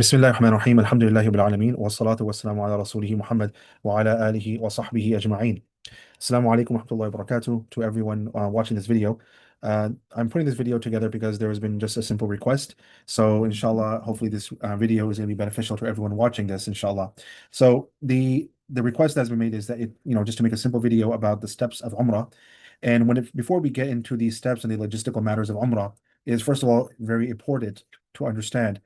بسم الله الرحمن الرحيم الحمد لله رب العالمين والصلاة والسلام على رسوله محمد وعلى آله وصحبه أجمعين. Assalamu alaikum wa rahmatullahi wa barakatuh to everyone watching this video. I'm putting this video together because there has been just a simple request. So inshallah, hopefully this video is going to be beneficial to everyone watching this, inshallah. So the request that's been made is that just to make a simple video about the steps of Umrah. And before we get into these steps and the logistical matters of Umrah, it is first of all very important to understand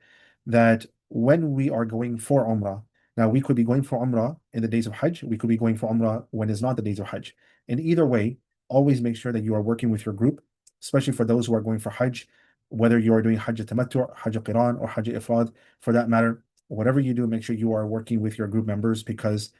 that when we are going for Umrah, now we could be going for Umrah in the days of Hajj, we could be going for Umrah when it's not the days of Hajj. In either way, always make sure that you are working with your group, especially for those who are going for Hajj, whether you are doing Hajj Tamattu, Hajj Qiran, or Hajj Ifrad, for that matter. Whatever you do, make sure you are working with your group members, because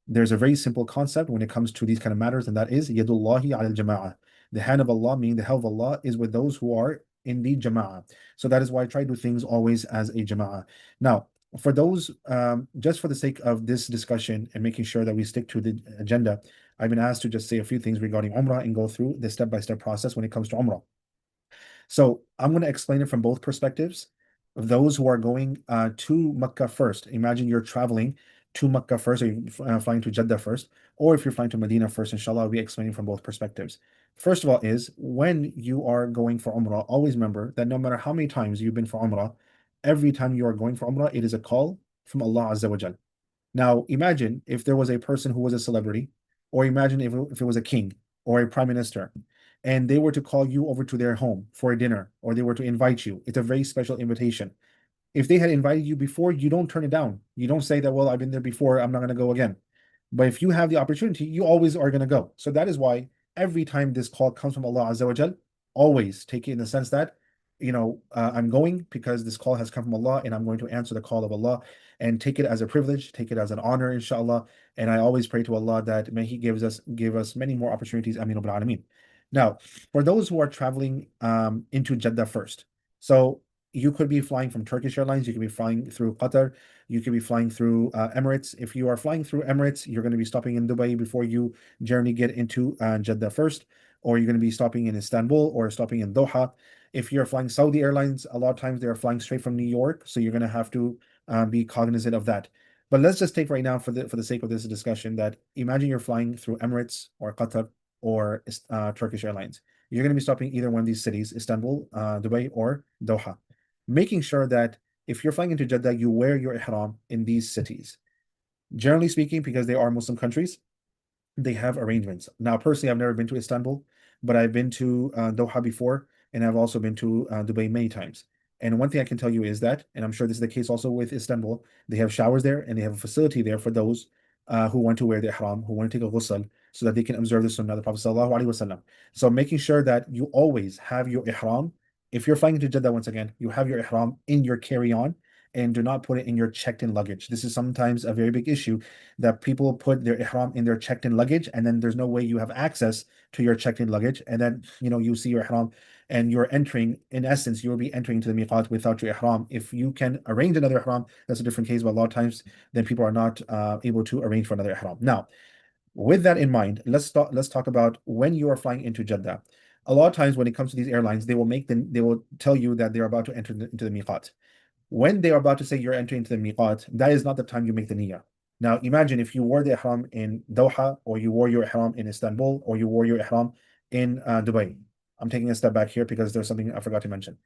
there's a very simple concept when it comes to these kind of matters, and that is Yadullahi al Jama'ah. The hand of Allah, meaning the help of Allah, is with those who are in the Jama'ah. So that is why I try to do things always as a Jama'ah. Now, for those, just for the sake of this discussion and making sure that we stick to the agenda, I've been asked to just say a few things regarding Umrah and go through the step-by-step process when it comes to Umrah. So I'm going to explain it from both perspectives. Of those who are going to Mecca first, imagine you're traveling to Mecca first, or you're flying to Jeddah first, or if you're flying to Medina first, inshallah, I'll be explaining from both perspectives. First of all, is when you are going for Umrah, always remember that no matter how many times you've been for Umrah, every time you are going for Umrah, it is a call from Allah Azza wa Jal. Now, imagine if there was a person who was a celebrity, or imagine if it was a king or a prime minister, and they were to call you over to their home for a dinner, or they were to invite you. It's a very special invitation. If they had invited you before, you don't turn it down. You don't say that, well, I've been there before, I'm not going to go again. But if you have the opportunity, you always are going to go. So that is why every time this call comes from Allah Azza wa Jal, always take it in the sense that, I'm going because this call has come from Allah, and I'm going to answer the call of Allah, and take it as a privilege, take it as an honor, inshallah. And I always pray to Allah that may He give us many more opportunities. Ameen Rabbil Alameen. Now, for those who are traveling into Jeddah first, so you could be flying from Turkish Airlines, you could be flying through Qatar, you could be flying through Emirates. If you are flying through Emirates, you're going to be stopping in Dubai before you generally get into Jeddah first, or you're going to be stopping in Istanbul or stopping in Doha. If you're flying Saudi Airlines, a lot of times they are flying straight from New York, so you're going to have to be cognizant of that. But let's just take right now, for the sake of this discussion, that imagine you're flying through Emirates or Qatar or Turkish Airlines. You're going to be stopping either one of these cities, Istanbul, Dubai, or Doha. Making sure that if you're flying into Jeddah, you wear your ihram in these cities. Generally speaking, because they are Muslim countries, they have arrangements. Now, personally, I've never been to Istanbul, but I've been to Doha before, and I've also been to Dubai many times. And one thing I can tell you is that, and I'm sure this is the case also with Istanbul, they have showers there, and they have a facility there for those who want to wear the ihram, who want to take a ghusl, so that they can observe the sunnah of the Prophet sallallahu alaihi wasallam. So making sure that you always have your ihram. If you're flying to Jeddah, once again, you have your ihram in your carry-on, and do not put it in your checked-in luggage. This is sometimes a very big issue, that people put their ihram in their checked-in luggage, and then there's no way you have access to your checked-in luggage, and then you see your ihram, and you're entering, in essence, you will be entering to the miqat without your ihram. If you can arrange another ihram, that's a different case, but a lot of times then people are not able to arrange for another ihram. Now, with that in mind, let's talk about when you are flying into Jeddah. A lot of times when it comes to these airlines, they will tell you that they're about to enter into the miqat. When they are about to say you're entering into the miqat, that is not the time you make the niyyah. Now, imagine if you wore the ihram in Doha, or you wore your ihram in Istanbul, or you wore your ihram in Dubai. I'm taking a step back here because there's something I forgot to mention.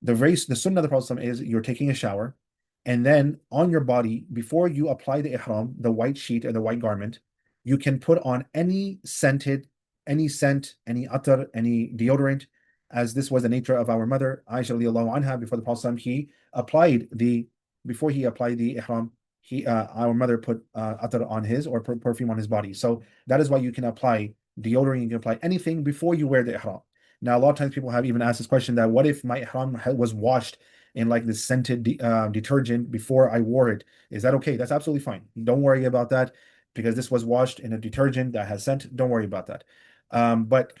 The sunnah of the Prophet is you're taking a shower, and then on your body, before you apply the ihram, the white sheet or the white garment, you can put on any scent, any attar, any deodorant, as this was the nature of our mother Aisha radiallahu anha. Before the Prophet before he applied the ihram, our mother put attar on his, or perfume on his body. So that is why you can apply deodorant, you can apply anything before you wear the ihram. Now, a lot of times people have even asked this question, that what if my ihram was washed in like this scented detergent before I wore it? Is that okay? That's absolutely fine. Don't worry about that, because this was washed in a detergent that has scent. Don't worry about that. But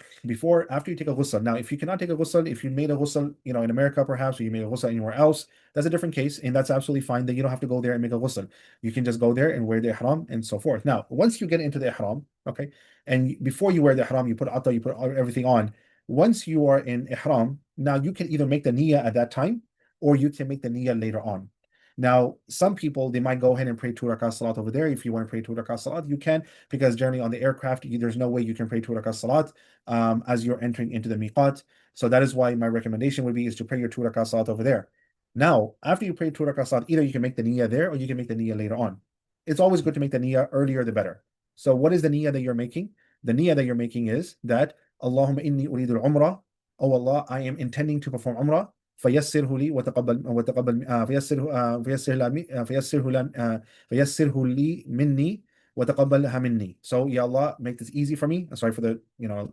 after you take a ghusl, now if you cannot take a ghusl, if you made a ghusl, in America perhaps, or you made a ghusl anywhere else, that's a different case, and that's absolutely fine. Then you don't have to go there and make a ghusl. You can just go there and wear the ihram and so forth. Now, once you get into the ihram, okay, and before you wear the ihram, you put atta, you put everything on. Once you are in ihram, now you can either make the niyyah at that time, or you can make the niyyah later on. Now, some people, they might go ahead and pray 2 rakat salat over there. If you want to pray 2 rakat salat, you can, because generally on the aircraft, there's no way you can pray 2 rakat salat as you're entering into the miqat. So that is why my recommendation would be is to pray your 2 rakat salat over there. Now, after you pray 2 rakat salat, either you can make the niyyah there or you can make the niyyah later on. It's always good to make the niyyah earlier the better. So what is the niyyah that you're making? The niyyah that you're making is that Allahumma inni uridu al-umrah. Oh Allah, I am intending to perform umrah. فيسره لي وتقبل فيسره لي مني وتقبلها مني. So Ya Allah, make this easy for me. Sorry for the,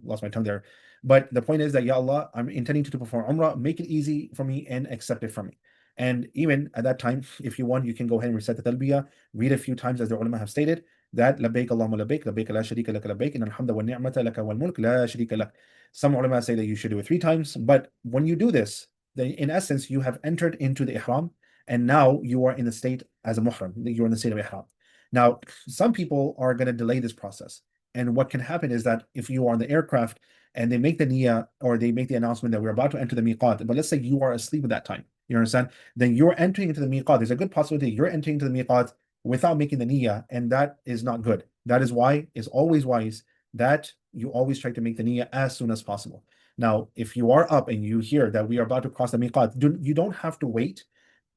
lost my tongue there. But the point is that Ya Allah, I'm intending to perform Umrah. Make it easy for me and accept it from me. And even at that time, if you want, you can go ahead and recite the talbiyah, read a few times as the ulama have stated that labbaik Allahumma labbaik, labbaik la sharika lak labbaik, inna alhamda wa ni'mata laka wal mulk la sharika lak. Some ulama say that you should do it 3 times, but when you do this, then in essence, you have entered into the ihram, and now you are in the state as a muhram. You're in the state of ihram. Now, some people are going to delay this process. And what can happen is that if you are on the aircraft and they make the niyyah or they make the announcement that we're about to enter the miqat, but let's say you are asleep at that time, you understand? Then you're entering into the miqat. There's a good possibility you're entering into the miqat without making the niyyah, and that is not good. That is why it's always wise that you always try to make the niyyah as soon as possible. Now, if you are up and you hear that we are about to cross the miqat, you don't have to wait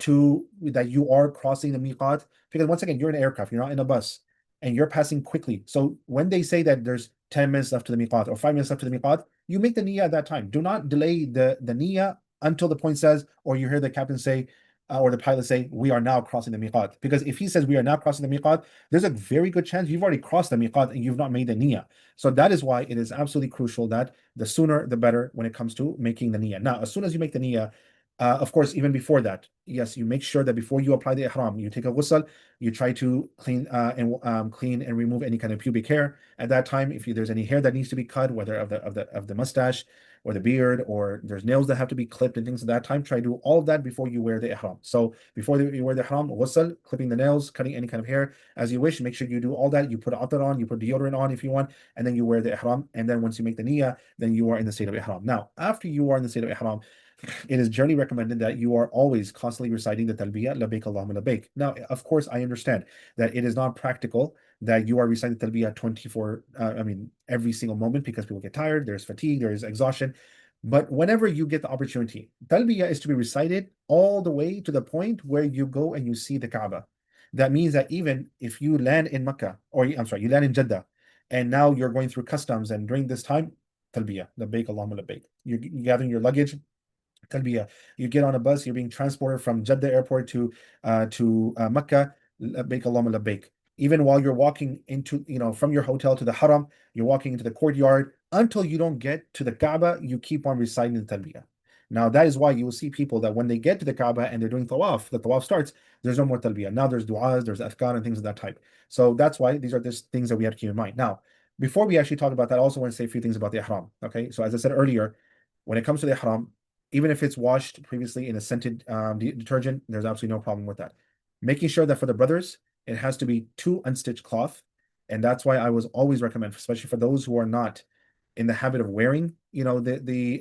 to that you are crossing the miqat, because once again, you're in an aircraft, you're not in a bus, and you're passing quickly. So when they say that there's 10 minutes left to the miqat or 5 minutes left to the miqat, you make the niyyah at that time. Do not delay the niyyah until the point says, or you hear the captain say, or the pilot say, we are now crossing the miqat. Because if he says we are now crossing the miqat, there's a very good chance you've already crossed the miqat and you've not made the niyyah. So that is why it is absolutely crucial that the sooner the better when it comes to making the niyyah. Now, as soon as you make the niyyah, of course, even before that, yes, you make sure that before you apply the ihram, you take a ghusl, you try to clean clean and remove any kind of pubic hair. At that time, if there's any hair that needs to be cut, whether of the mustache or the beard, or there's nails that have to be clipped and things at that time, try to do all of that before you wear the ihram. So before you wear the ihram, ghusl, clipping the nails, cutting any kind of hair as you wish. Make sure you do all that. You put atar on, you put deodorant on if you want, and then you wear the ihram. And then once you make the niyyah, then you are in the state of ihram. Now, after you are in the state of ihram, it is generally recommended that you are always constantly reciting the talbiyah, labbaik Allahumma labbaik. Now, of course, I understand that it is not practical that you are reciting the talbiyah 24, every single moment, because people get tired, there's fatigue, there's exhaustion. But whenever you get the opportunity, talbiyah is to be recited all the way to the point where you go and you see the Kaaba. That means that even if you land in Makkah, or I'm sorry, you land in Jeddah, and now you're going through customs, and during this time, talbiyah, labbaik Allahumma labbaik. You're gathering your luggage, talbiyah. You get on a bus, you're being transported from Jeddah airport to Mecca, labbaik Allahumma labbaik. Even while you're walking into, from your hotel to the haram, you're walking into the courtyard until you don't get to the Kaaba, you keep on reciting the talbiyah. Now, that is why you will see people that when they get to the Kaaba and they're doing tawaf, the tawaf starts, there's no more talbiyah. Now there's du'as, there's adhkar and things of that type. So that's why these are just things that we have to keep in mind. Now, before we actually talk about that, I also want to say a few things about the ihram. Okay, so as I said earlier, when it comes to the ihram, even if it's washed previously in a scented detergent, there's absolutely no problem with that. Making sure that for the brothers, it has to be 2 unstitched cloth. And that's why I was always recommend, especially for those who are not in the habit of wearing, the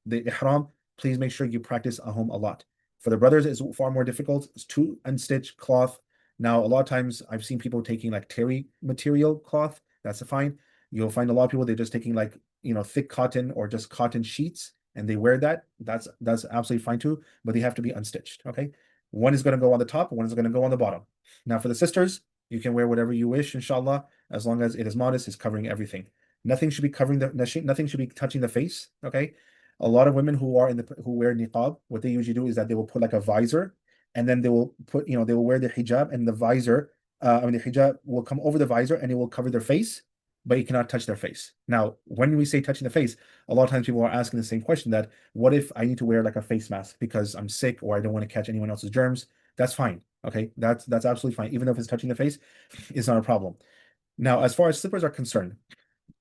ihram, please make sure you practice at home a lot. For the brothers, it's far more difficult. It's 2 unstitched cloth. Now, a lot of times I've seen people taking like terry material cloth. That's fine. You'll find a lot of people, they're just taking like, thick cotton or just cotton sheets, and they wear that. That's absolutely fine too, but they have to be unstitched. Okay. One is going to go on the top, one is going to go on the bottom. Now, for the sisters, you can wear whatever you wish, inshallah, as long as it is modest, it's covering everything. Nothing should be covering nothing should be touching the face. Okay. A lot of women who wear niqab, what they usually do is that they will put like a visor, and then they will they will wear the hijab, and the visor, the hijab will come over the visor and it will cover their face, but you cannot touch their face. Now, when we say touching the face, a lot of times people are asking the same question, that what if I need to wear like a face mask because I'm sick or I don't want to catch anyone else's germs? That's fine. Okay, that's absolutely fine. Even if it's touching the face, it's not a problem. Now, as far as slippers are concerned,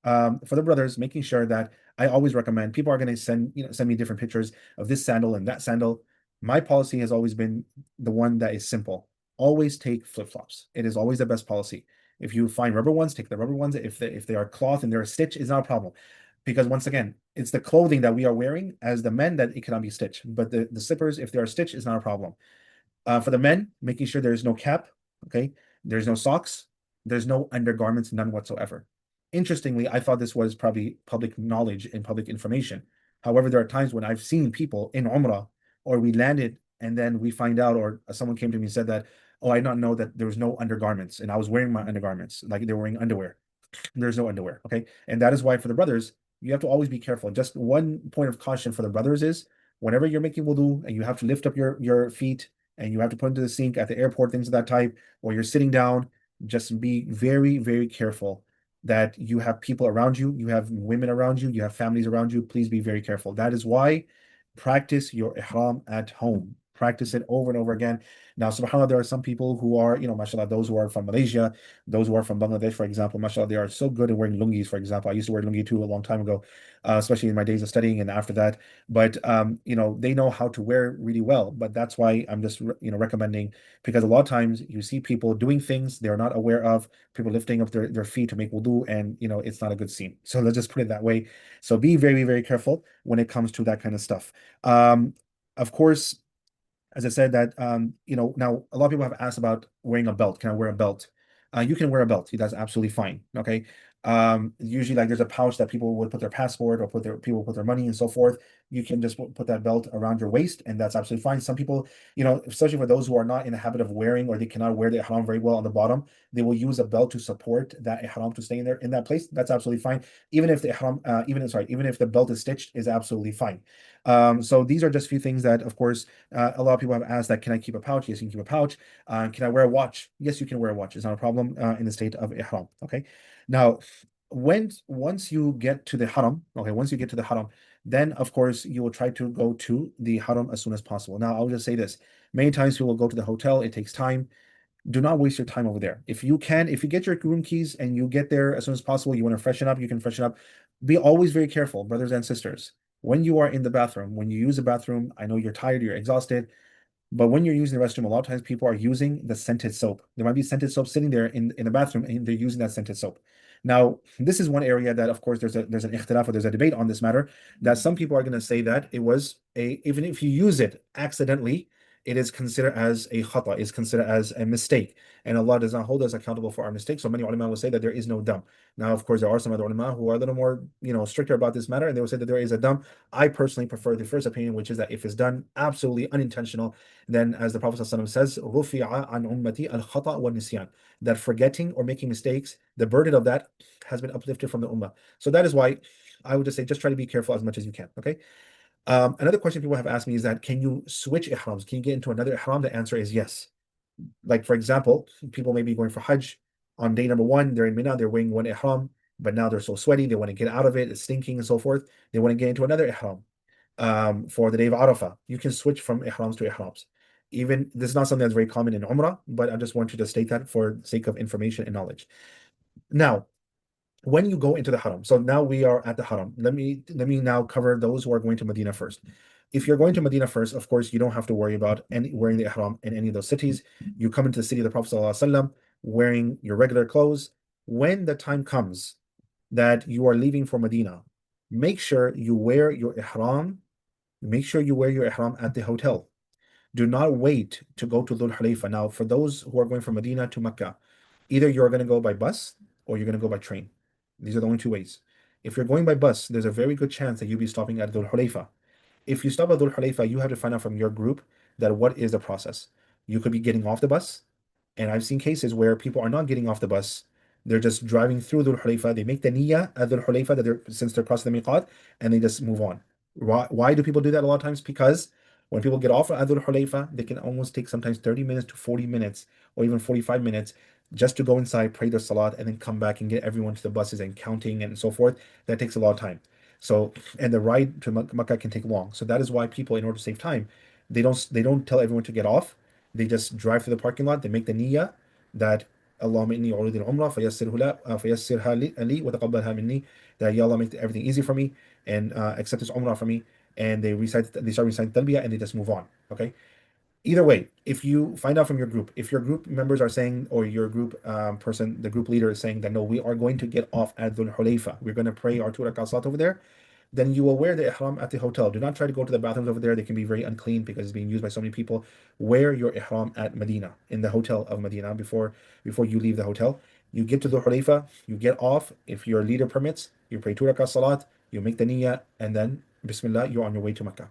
for the brothers, making sure that I always recommend, people are going to send me different pictures of this sandal and that sandal. My policy has always been the one that is simple. Always take flip-flops. It is always the best policy. If you find rubber ones, take the rubber ones. If they are cloth and they're a stitch, it's not a problem. Because once again, it's the clothing that we are wearing as the men that it cannot be stitched. But the slippers, if they are stitched, it's not a problem. For the men, making sure there's no cap, okay? There's no socks, there's no undergarments, none whatsoever. Interestingly, I thought this was probably public knowledge and public information. However, there are times when I've seen people in Umrah or we landed and then we find out, or someone came to me and said that, oh, I did not know that there was no undergarments and I was wearing my undergarments, like they were wearing underwear. There's no underwear. Okay. And that is why for the brothers, you have to always be careful. Just one point of caution for the brothers is whenever you're making wudu and you have to lift up your feet and you have to put into the sink at the airport, things of that type, or you're sitting down, just be very, very careful that you have people around you, you have women around you, you have families around you. Please be very careful. That is why practice your ihram at home. Practice it over and over again. Now, subhanAllah, there are some people who are, mashallah, those who are from Malaysia, those who are from Bangladesh, for example, mashallah, they are so good at wearing lungis, for example. I used to wear lungi too a long time ago, especially in my days of studying and after that. But, they know how to wear really well. But that's why I'm just, recommending, because a lot of times you see people doing things they're not aware of, people lifting up their feet to make wudu, and, it's not a good scene. So let's just put it that way. So be very, very careful when it comes to that kind of stuff. Of course, as I said that now a lot of people have asked about wearing a belt. Can I wear a belt? You can wear a belt. That's absolutely fine. Okay. Usually like there's a pouch that people would put their passport or people put their money and so forth. You can just put that belt around your waist, and that's absolutely fine. Some people, especially for those who are not in the habit of wearing or they cannot wear the ihram very well on the bottom, they will use a belt to support that ihram to stay in there in that place. That's absolutely fine. Even if the ihram, even if the belt is stitched, is absolutely fine. So these are just a few things that, of course, a lot of people have asked that, can I keep a pouch? Yes, you can keep a pouch. Can I wear a watch? Yes, you can wear a watch. It's not a problem in the state of ihram. Okay. Now, once you get to the haram, okay, once you get to the haram, then of course you will try to go to the haram as soon as possible. Now, I'll just say this: many times people will go to the hotel. It takes time. Do not waste your time over there. If you can, if you get your room keys and you get there as soon as possible, you want to freshen up, you can freshen up. Be always very careful, brothers and sisters. When you are in the bathroom, when you use the bathroom, I know you're tired, you're exhausted. But when you're using the restroom, a lot of times people are using the scented soap. There might be scented soap sitting there in the bathroom, and they're using that scented soap. Now, this is one area that, of course, there's an ikhtilaf, or there's a debate on this matter, that some people are going to say that it was even if you use it accidentally, it is considered as a khata, is considered as a mistake. And Allah does not hold us accountable for our mistakes. So many ulama will say that there is no dam. Now, of course, there are some other ulama who are a little more, stricter about this matter, and they will say that there is a dam. I personally prefer the first opinion, which is that if it's done absolutely unintentional, then, as the Prophet ﷺ says, رُفِعَ عَنْ أُمَّتِي الْخَطَأ وَالنِّسْيَانِ, that forgetting or making mistakes, the burden of that has been uplifted from the ummah. So that is why I would just say, just try to be careful as much as you can. Okay. Another question people have asked me is that, can you switch ihrams? Can you get into another ihram? The answer is yes. Like, for example, people may be going for Hajj on day number one, they're in Mina, they're wearing one ihram, but now they're so sweaty, they want to get out of it, it's stinking and so forth. They want to get into another ihram for the day of Arafah. You can switch from ihrams to ihrams. Even this is not something that's very common in Umrah, but I just want you to state that for the sake of information and knowledge. Now, when you go into the haram, so now we are at the haram. Let me now cover those who are going to Medina first. If you're going to Medina first, of course, you don't have to worry about wearing the ihram in any of those cities. You come into the city of the Prophet ﷺ wearing your regular clothes. When the time comes that you are leaving for Medina, make sure you wear your ihram. Make sure you wear your ihram at the hotel. Do not wait to go to Dhul Hulayfa. Now, for those who are going from Medina to Mecca, either you're going to go by bus or you're going to go by train. These are the only two ways. If you're going by bus, there's a very good chance that you'll be stopping at Dhul Hulayfa. If you stop at Dhul Hulayfa, you have to find out from your group that what is the process. You could be getting off the bus, and I've seen cases where people are not getting off the bus. They're just driving through Dhul Hulayfa. They make the niyyah at Dhul Hulayfa that since they're crossing the miqat, and they just move on. Why do people do that a lot of times? Because when people get off at Dhul Hulayfa, they can almost take sometimes 30 minutes to 40 minutes or even 45 minutes just to go inside, pray their salat, and then come back and get everyone to the buses and counting and so forth. That takes a lot of time. So, and the ride to Makkah can take long. So that is why people, in order to save time, they don't tell everyone to get off. They just drive to the parking lot. They make the niyyah that Allahumma inni uridu al-umrah fayassirha li wa taqabbalha minni, that Ya Allah, make everything easy for me and accept this umrah for me. And they start reciting talbiyah, and they just move on. Okay. Either way, if you find out from your group, if your group members are saying, or your group person, the group leader is saying that no, we are going to get off at Dhul Hulayfa, we're going to pray our 2 rakat salat over there, then you will wear the ihram at the hotel. Do not try to go to the bathrooms over there. They can be very unclean because it's being used by so many people. Wear your ihram at Medina, in the hotel of Medina, before you leave the hotel. You get to the Hulayfa, you get off. If your leader permits, you pray 2 rakat salat, you make the niyyah, and then Bismillah, you're on your way to Mecca.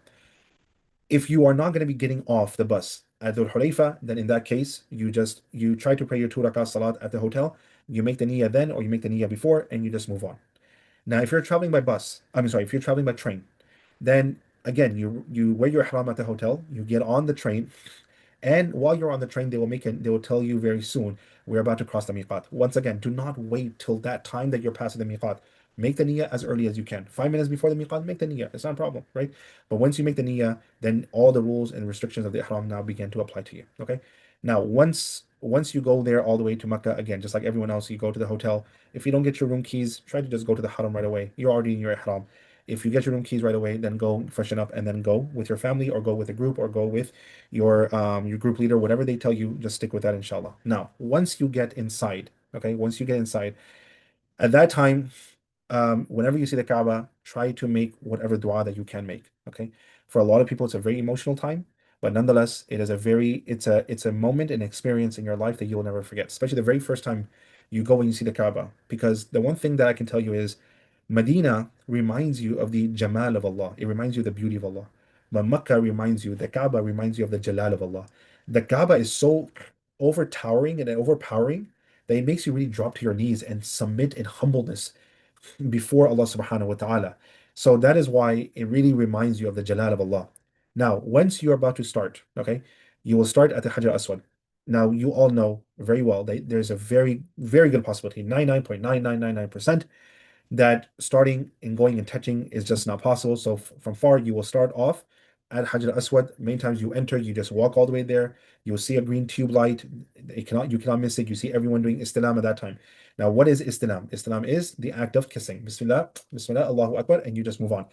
If you are not going to be getting off the bus at Dhul Hulayfa, then in that case, you try to pray your 2 rakat salat at the hotel. You make the niyyah then, or you make the niyyah before, and you just move on. Now, if you're traveling by bus, if you're traveling by train, then again, you wear your ihram at the hotel, you get on the train, and while you're on the train, they will tell you very soon, we're about to cross the miqat. Once again, do not wait till that time that you're passing the miqat. Make the niyyah as early as you can. 5 minutes before the miqat, make the niyyah. It's not a problem, right? But once you make the niyyah, then all the rules and restrictions of the ihram now begin to apply to you. Okay. Now, once you go there all the way to Mecca, again, just like everyone else, you go to the hotel. If you don't get your room keys, try to just go to the haram right away. You're already in your ihram. If you get your room keys right away, then go freshen up and then go with your family, or go with a group, or go with your group leader, whatever they tell you, just stick with that, inshallah. Now, once you get inside, okay, once you get inside, at that time, whenever you see the Kaaba, try to make whatever dua that you can make. Okay. For a lot of people, it's a very emotional time, but nonetheless, it's a moment and experience in your life that you will never forget, especially the very first time you go and you see the Kaaba. Because the one thing that I can tell you is Medina reminds you of the Jamal of Allah. It reminds you of the beauty of Allah. But the Kaaba reminds you of the Jalal of Allah. The Kaaba is so overtowering and overpowering that it makes you really drop to your knees and submit in humbleness before Allah subhanahu wa ta'ala. So that is why it really reminds you of the Jalal of Allah. Now, once you're about to start, okay, you will start at the Hajar Aswad. Now, you all know very well that there's a very, very good possibility, 99.9999%, that starting and going and touching is just not possible. So from far, you will start off at Hajar Aswad. Many times you enter, you just walk all the way there. You will see a green tube light. You cannot miss it. You see everyone doing istilam at that time. Now, what is istilam? Istilam is the act of kissing. Bismillah, Bismillah, Allahu Akbar, and you just move on.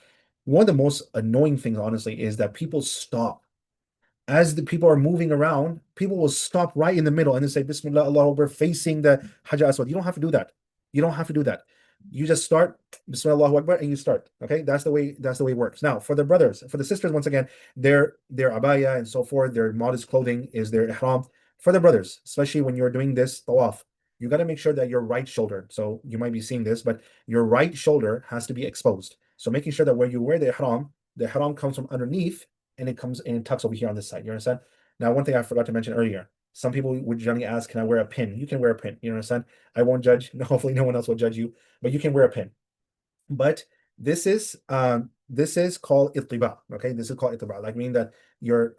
One of the most annoying things, honestly, is that people stop as the people are moving around. People will stop right in the middle and then say Bismillah, Allahu Akbar, facing the Hajar Aswad. You don't have to do that. You don't have to do that. You just start Bismillah, Allahu Akbar, and you start. Okay, that's the way it works. Now, for the brothers, for the sisters, once again, their abaya and so forth, their modest clothing is their ihram. For the brothers, especially when you're doing this tawaf, you got to make sure that your right shoulder. So you might be seeing this, but your right shoulder has to be exposed. So making sure that where you wear the ihram comes from underneath, and it comes and it tucks over here on this side. You understand? Now, one thing I forgot to mention earlier. Some people would generally ask, "Can I wear a pin?" You can wear a pin. You understand? I won't judge. Hopefully, no one else will judge you, but you can wear a pin. But this is called ittiba. Okay, this is called ittiba, like meaning that your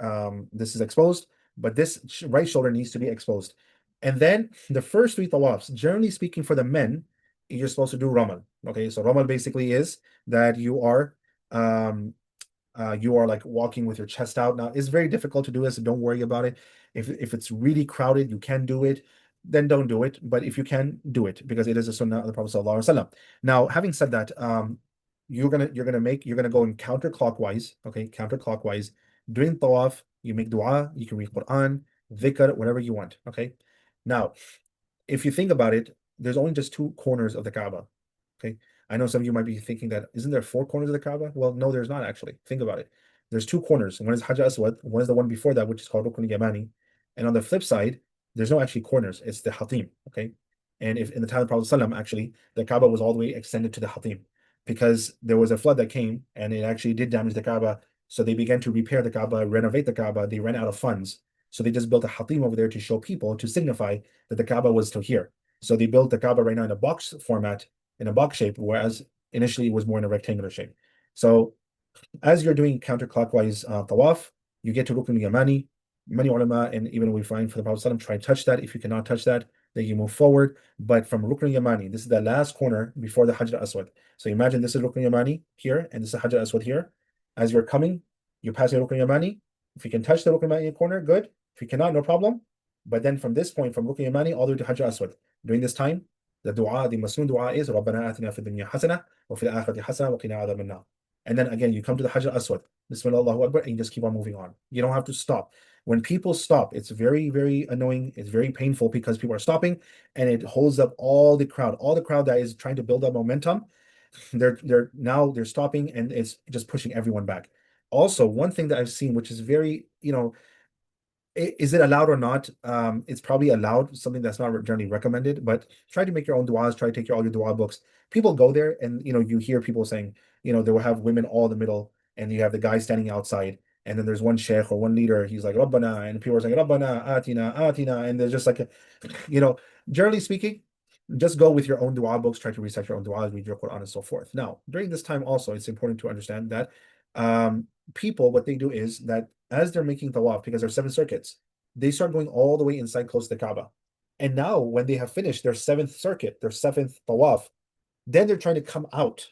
this is exposed, but this right shoulder needs to be exposed. And then the first three tawafs, generally speaking, for the men, you're supposed to do ramal. Okay, so ramal basically is that you are like walking with your chest out. Now, it's very difficult to do this, so don't worry about it. If it's really crowded, you can do it, then don't do it. But if you can, do it, because it is a sunnah of the Prophet sallallahu alaihi wasallam. Now, having said that, you're gonna go in counterclockwise, okay, counterclockwise. During tawaf, you make dua, you can read Quran, dhikr, whatever you want, okay. Now, if you think about it, there's only just two corners of the Kaaba. Okay. I know some of you might be thinking that isn't there four corners of the Kaaba? Well, no, there's not actually. Think about it. There's two corners. One is Hajar Aswad, one is the one before that, which is called Rukn Yamani. And on the flip side, there's no actually corners. It's the Hatim. Okay. And if in the time of the Prophet ﷺ, actually, the Kaaba was all the way extended to the Hatim because there was a flood that came and it actually did damage the Kaaba. So they began to repair the Kaaba, renovate the Kaaba. They ran out of funds. So they just built a Hatim over there to show people, to signify that the Kaaba was still here. So they built the Kaaba right now in a box format, in a box shape, whereas initially it was more in a rectangular shape. So as you're doing counterclockwise tawaf, you get to Rukn Yamani. Many ulama, and even we find for the Prophet ﷺ, try and touch that. If you cannot touch that, then you move forward. But from Rukn Yamani, this is the last corner before the Hajar Aswad. So imagine this is Rukn Yamani here, and this is Hajar Aswad here. As you're coming, you're passing Rukn Yamani. If you can touch the Rukn Yamani corner, good. If you cannot, no problem. But then from this point, from Rukn Yamani all the way to Hajar Aswad, during this time, the Masnoon dua is رَبَّنَا آتِنَا فِي الدُّنْيَا حَسَنَةً وَفِي الْآخِرَةِ حَسَنَةً وَقِنَا عَذَابَ النَّارِ. And then again, you come to the Hajar Aswad, Bismillah, Allahu Akbar, and you just keep on moving on. You don't have to stop. When people stop, it's very, very annoying. It's very painful because people are stopping and it holds up all the crowd that is trying to build up momentum. They're stopping, and it's just pushing everyone back. Also, one thing that I've seen, which is very, is it allowed or not? It's probably allowed, something that's not generally recommended, but try to make your own du'as, try to take all your du'a books. People go there, and you hear people saying, they will have women all in the middle, and you have the guy standing outside, and then there's one sheikh or one leader, he's like Rabbana, and people are saying Rabbana atina atina, and there's just like you know, generally speaking, just go with your own dua books, try to recite your own duas, read your Quran, and so forth. Now, during this time also, it's important to understand that people, what they do is that as they're making tawaf, because there's 7 circuits, they start going all the way inside close to the Kaaba. And now, when they have finished their seventh circuit, their seventh tawaf, then they're trying to come out.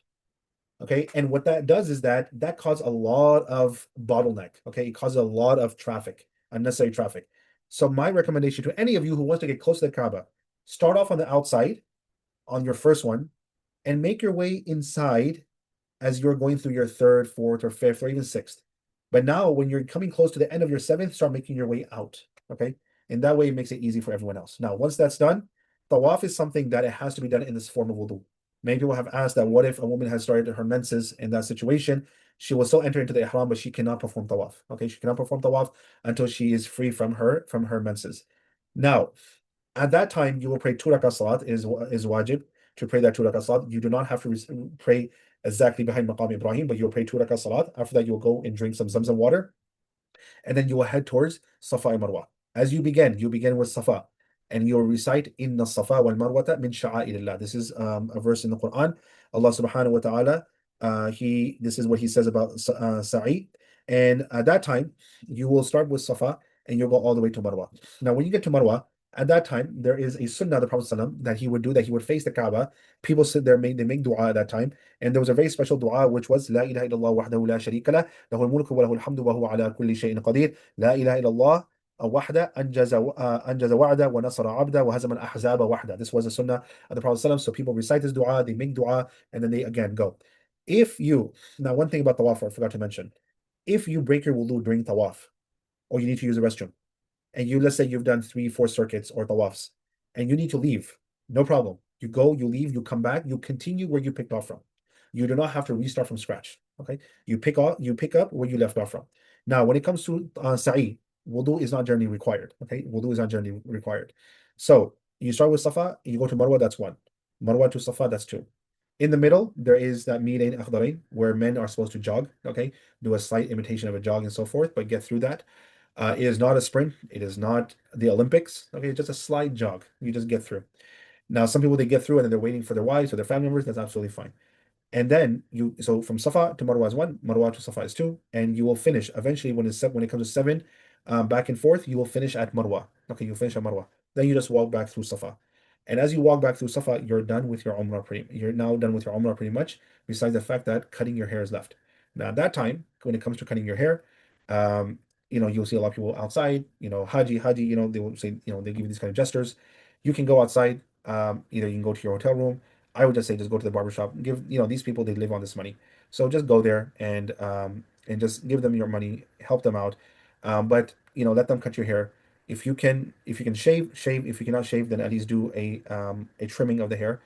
Okay. And what that does is that causes a lot of bottleneck. Okay. It causes a lot of traffic, unnecessary traffic. So, my recommendation to any of you who wants to get close to the Kaaba, start off on the outside on your first one and make your way inside as you're going through your third, fourth, or fifth, or even sixth. But now, when you're coming close to the end of your seventh, start making your way out. Okay. And that way it makes it easy for everyone else. Now, once that's done, tawaf is something that it has to be done in this form of wudu. Many people have asked that what if a woman has started her menses in that situation? She will still enter into the ihram, but she cannot perform tawaf. Okay, she cannot perform tawaf until she is free from her menses. Now, at that time, you will pray 2 rakat salat is wajib to pray that 2 rakat salat. You do not have to pray exactly behind Maqam Ibrahim, but you'll pray 2 rakat salat. After that, you'll go and drink some Zamzam water, and then you will head towards Safa and Marwa. As you begin with Safa, and you'll recite Inna Safa wal Marwata min sha'airillah. This is a verse in the Quran. Allah subhanahu wa ta'ala, this is what he says about Sa'i. And at that time, you will start with Safa and you'll go all the way to Marwa. Now, when you get to Marwa, at that time, there is a sunnah of the Prophet ﷺ that he would do, that he would face the Kaaba. People sit there, they make dua at that time. And there was a very special dua, which was La ilaha illallah wahdahu la sharika lah, lahul mulku wa lahul hamdu wa huwa ala kulli shay'in qadir. La ilaha illallah wahda anjaza wa'da wa nasara abda wa hazama al-ahzaba wahda. This was a sunnah of the Prophet ﷺ. So people recite this dua, they make dua, and then they again go. Now, one thing about tawaf I forgot to mention. If you break your wudu during tawaf, or you need to use the restroom, and let's say you've done 3, 4 circuits or tawafs, and you need to leave, no problem. You go, you leave, you come back, you continue where you picked off from. You do not have to restart from scratch. Okay, you pick up where you left off from. Now, when it comes to sa'i, wudu is not generally required. Okay, wudu is not generally required. So you start with safa, you go to marwa, that's one. Marwa to safa, that's two. In the middle, there is that Midain Akhdarain, where men are supposed to jog, okay, do a slight imitation of a jog and so forth, but get through that. It is not a sprint. It is not the Olympics. Okay, it's just a slight jog. You just get through. Now, some people, they get through and then they're waiting for their wives or their family members. That's absolutely fine. And then so from Safa to Marwa is one, Marwa to Safa is two, and you will finish eventually when it comes to seven, back and forth, you will finish at Marwa. Okay, you finish at Marwa. Then you just walk back through Safa. And as you walk back through Safa, you're now done with your Umrah pretty much, besides the fact that cutting your hair is left. Now, at that time, when it comes to cutting your hair, you'll see a lot of people outside, Haji, they will say, they give you these kind of gestures. You can go outside, either you can go to your hotel room. I would just say just go to the barbershop. Give, these people, they live on this money. So just go there and just give them your money, help them out. But let them cut your hair. If you can shave, shave. If you cannot shave, then at least do a trimming of the hair.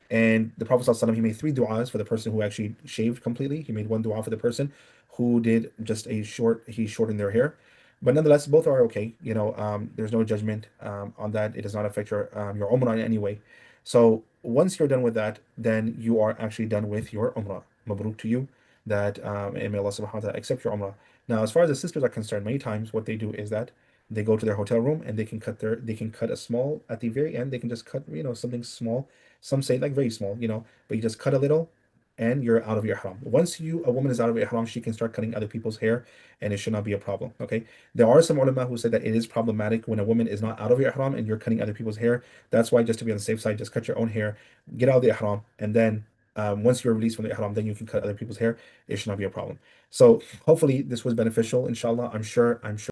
And the Prophet ﷺ, he made 3 du'as for the person who actually shaved completely. He made one du'a for the person who did just he shortened their hair. But nonetheless, both are okay. There's no judgment on that. It does not affect your umrah in any way. So once you're done with that, then you are actually done with your umrah. Mabruk to you. That and may Allah subhanahu wa ta'ala accept your umrah. Now, as far as the sisters are concerned, many times what they do is that they go to their hotel room and they can cut a small at the very end. They can just cut something small. Some say like very small, but you just cut a little and you're out of your ihram. Once a woman is out of ihram, she can start cutting other people's hair and it should not be a problem. Okay. There are some ulama who say that it is problematic when a woman is not out of your ihram and you're cutting other people's hair. That's why, just to be on the safe side, just cut your own hair, get out of the ihram, and then once you're released from the ihram, then you can cut other people's hair. It should not be a problem. So hopefully this was beneficial, inshallah. I'm sure